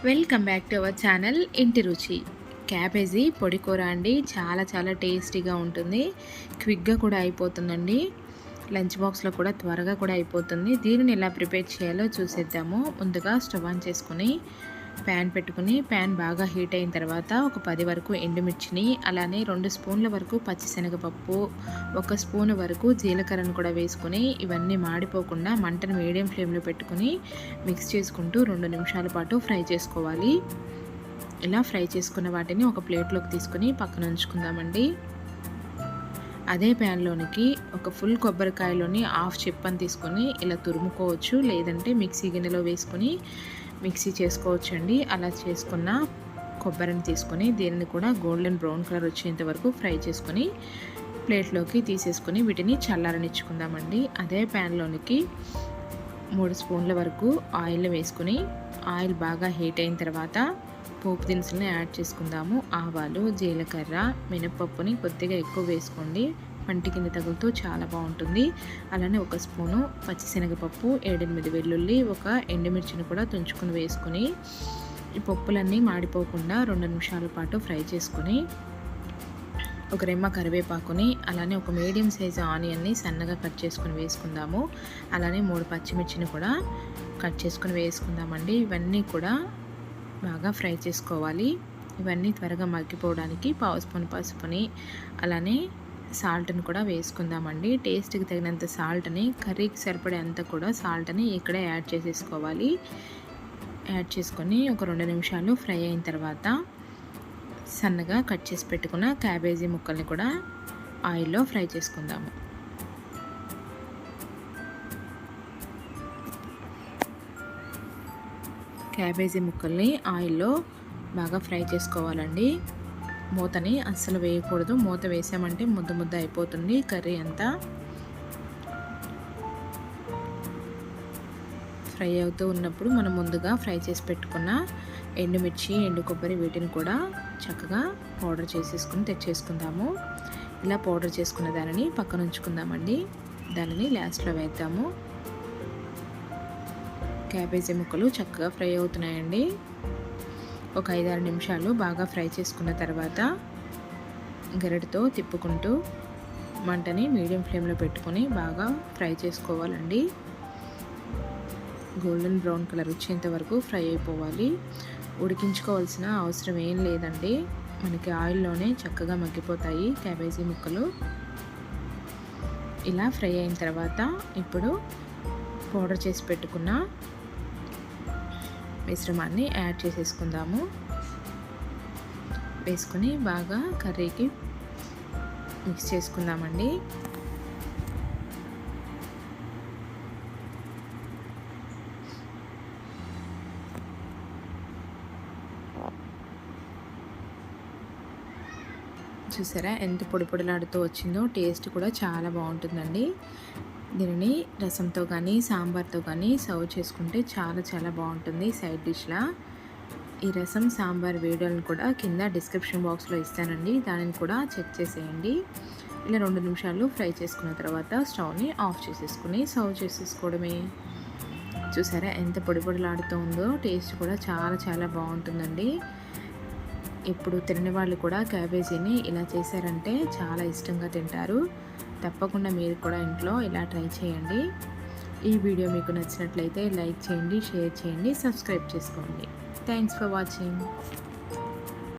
Welcome back to our channel ఇంటి రుచి. Cabbage పొడి కూర అండి. చాలా టేస్టీగా ఉంటుంది. క్విక్గా కూడా అయిపోతుందండి. లంచ్ బాక్స్లో కూడా త్వరగా కూడా అయిపోతుంది. దీనిని ఎలా ప్రిపేర్ చేయాలో చూసేద్దాము. ముందుగా స్టవ్ ఆన్ చేసుకుని ప్యాన్ పెట్టుకుని ప్యాన్ బాగా హీట్ అయిన తర్వాత ఒక 10 వరకు ఎండుమిర్చిని, అలానే 2 స్పూన్ల వరకు పచ్చిశనగపప్పు, 1 స్పూన్ వరకు జీలకర్రను కూడా వేసుకుని ఇవన్నీ మాడిపోకుండా మంటను మీడియం ఫ్లేమ్లో పెట్టుకుని మిక్స్ చేసుకుంటూ 2 నిమిషాల పాటు ఫ్రై చేసుకోవాలి. ఇలా ఫ్రై చేసుకున్న వాటిని ఒక ప్లేట్లోకి తీసుకుని పక్కన ఉంచుకుందామండి. అదే ప్యాన్లోనికి ఒక ఫుల్ కొబ్బరికాయలోని హాఫ్ చిప్పని తీసుకొని ఇలా తురుముకోవచ్చు, లేదంటే మిక్సీ గిన్నెలో వేసుకొని మిక్సీ చేసుకోవచ్చండి. అలా చేసుకున్న కొబ్బరిని తీసుకొని దీనిని కూడా గోల్డెన్ బ్రౌన్ కలర్ వచ్చేంత వరకు ఫ్రై చేసుకొని ప్లేట్లోకి తీసేసుకొని వీటిని చల్లారనిచ్చుకుందామండి. అదే ప్యాన్లోనికి 3 స్పూన్ల వరకు ఆయిల్ వేసుకుని ఆయిల్ బాగా హీట్ అయిన తర్వాత పోపు దినుసులను యాడ్ చేసుకుందాము. ఆవాలు, జీలకర్ర, మినపప్పుని కొద్దిగా ఎక్కువ వేసుకోండి. పంటి కింద తగులుతూ చాలా బాగుంటుంది. అలానే 1 స్పూను పచ్చిశనగపప్పు, 7-8 వెల్లుల్లి, 1 ఎండుమిర్చిని కూడా తుంచుకొని వేసుకుని ఈ పప్పులన్నీ మాడిపోకుండా 2 నిమిషాల పాటు ఫ్రై చేసుకొని 1 రెమ్మ కరివేపాకుని, అలానే 1 మీడియం సైజు ఆనియన్ని సన్నగా కట్ చేసుకుని వేసుకుందాము. అలానే 3 పచ్చిమిర్చిని కూడా కట్ చేసుకుని వేసుకుందామండి. ఇవన్నీ కూడా బాగా ఫ్రై చేసుకోవాలి. ఇవన్నీ త్వరగా మగ్గిపోవడానికి 1/2 స్పూన్ పసుపుని, అలానే సాల్ట్ని కూడా వేసుకుందామండి. టేస్ట్కి తగినంత సాల్ట్ని, కర్రీకి సరిపడేంత కూడా సాల్ట్ని ఇక్కడే యాడ్ చేసేసుకోవాలి. యాడ్ చేసుకొని ఒక 2 నిమిషాలు ఫ్రై అయిన తర్వాత సన్నగా కట్ చేసి పెట్టుకున్న క్యాబేజీ ముక్కల్ని కూడా ఆయిల్లో ఫ్రై చేసుకుందాము. క్యాబేజీ ముక్కల్ని ఆయిల్లో బాగా ఫ్రై చేసుకోవాలండి. మూతని అస్సలు వేయకూడదు. మూత వేసామంటే ముద్ద అయిపోతుంది కర్రీ అంతా. ఫ్రై అవుతూ ఉన్నప్పుడు మనం ముందుగా ఫ్రై చేసి పెట్టుకున్న ఎండుమిర్చి, ఎండు కొబ్బరి వీటిని కూడా చక్కగా పౌడర్ చేసేసుకుని తెచ్చేసుకుందాము. ఇలా పౌడర్ చేసుకున్న దానిని పక్కన ఉంచుకుందామండి. దానిని లాస్ట్లో వేద్దాము. క్యాబేజీ ముక్కలు చక్కగా ఫ్రై అవుతున్నాయండి. ఒక 5-6 నిమిషాలు బాగా ఫ్రై చేసుకున్న తర్వాత గరిటతో తిప్పుకుంటూ మంటని మీడియం ఫ్లేమ్లో పెట్టుకొని బాగా ఫ్రై చేసుకోవాలండి. గోల్డెన్ బ్రౌన్ కలర్ వచ్చేంత వరకు ఫ్రై అయిపోవాలి. ఉడికించుకోవాల్సిన అవసరం ఏం లేదండి. మనకి ఆయిల్లోనే చక్కగా మగ్గిపోతాయి క్యాబేజీ ముక్కలు. ఇలా ఫ్రై అయిన తర్వాత ఇప్పుడు పౌడర్ చేసి పెట్టుకున్న మిశ్రమాన్ని యాడ్ చేసేసుకుందాము. వేసుకొని బాగా కర్రీకి మిక్స్ చేసుకుందామండి. చూసారా ఎంత పొడిలాడుతూ వచ్చిందో. టేస్ట్ కూడా చాలా బాగుంటుందండి. దీనిని రసంతో కానీ సాంబార్తో కానీ సర్వ్ చేసుకుంటే చాలా బాగుంటుంది సైడ్ డిష్లా. ఈ రసం సాంబార్ వీడియోలను కూడా కింద డిస్క్రిప్షన్ బాక్స్లో ఇస్తానండి. దానిని కూడా చెక్ చేసేయండి. ఇలా 2 నిమిషాలు ఫ్రై చేసుకున్న తర్వాత స్టవ్ని ఆఫ్ చేసేసుకుని సర్వ్ చేసేసుకోవడమే. చూసారా ఎంత పొడిలాడుతూ ఉందో. టేస్ట్ కూడా చాలా బాగుంటుందండి. ఇప్పుడు తినని వాళ్ళు కూడా క్యాబేజీని ఇలా చేశారంటే చాలా ఇష్టంగా తింటారు. తప్పకుండా మీరు కూడా ఇంట్లో ఇలా ట్రై చేయండి. ఈ వీడియో మీకు నచ్చినట్లయితే లైక్ చేయండి, షేర్ చేయండి, సబ్స్క్రైబ్ చేసుకోండి. Thanks for watching.